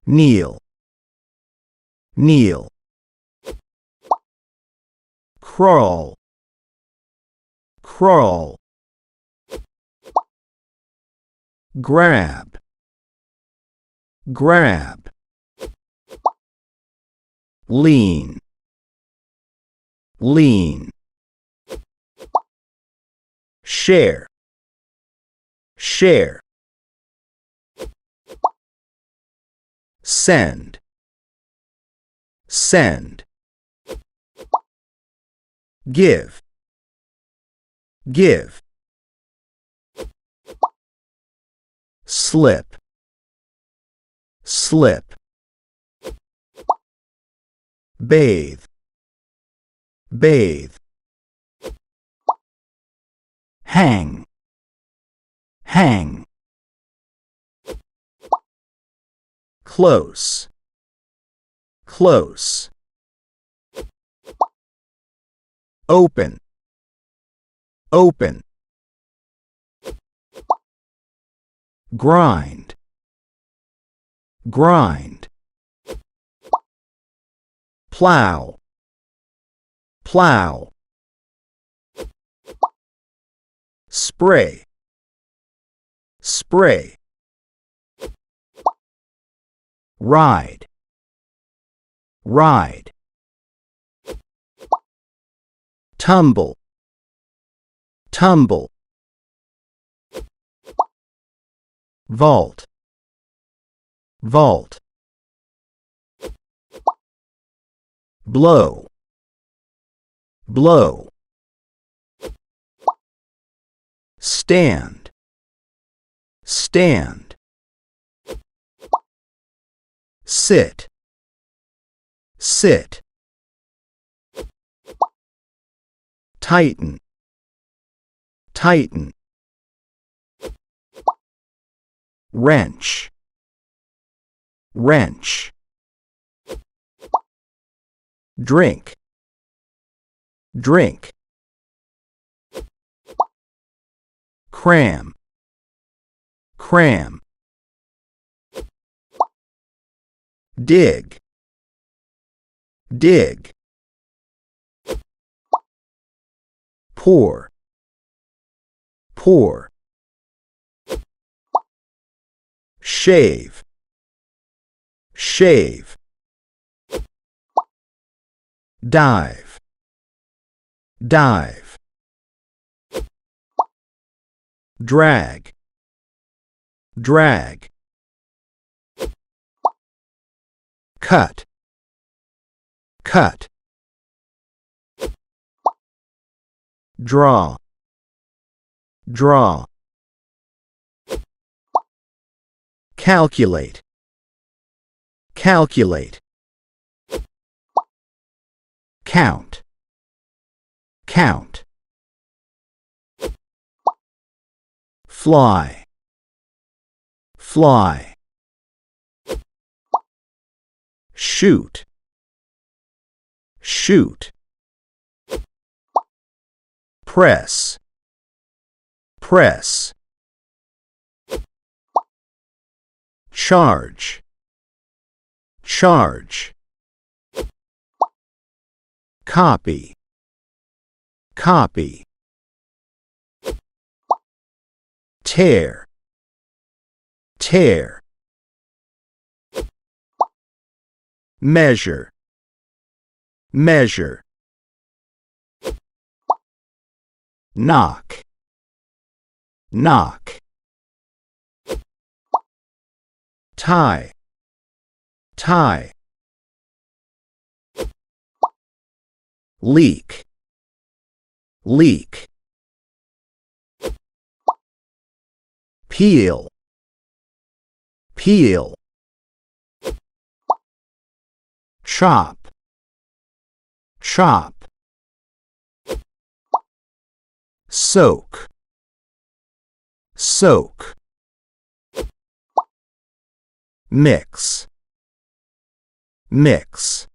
kneel, kneel. Crawl, crawl. Grab, grab. Lean, lean. Share, share. Send, send. Give, give. Slip, slip. Bathe, bathe. Hang, hang. Close, close. Open, open. Grind, grind. Plow, plow. Spray, spray. Ride, ride. Tumble, tumble. Vault, vault. Blow, blow. Stand, stand. Sit, sit. Tighten, tighten. Wrench, wrench. Drink, drink. Cram, cram. Dig, dig. Pour, pour. Shave, shave. Dive, dive. Drag, drag. Cut, cut. Draw, draw. Calculate, calculate. Count, count. Fly, fly. Shoot, shoot. Press, press. Charge, charge. Copy, copy. Tear, tear. Measure, measure. Knock, knock. Tie, tie. Leak, leak. Peel, peel. Chop, chop. Soak, soak. Mix, mix.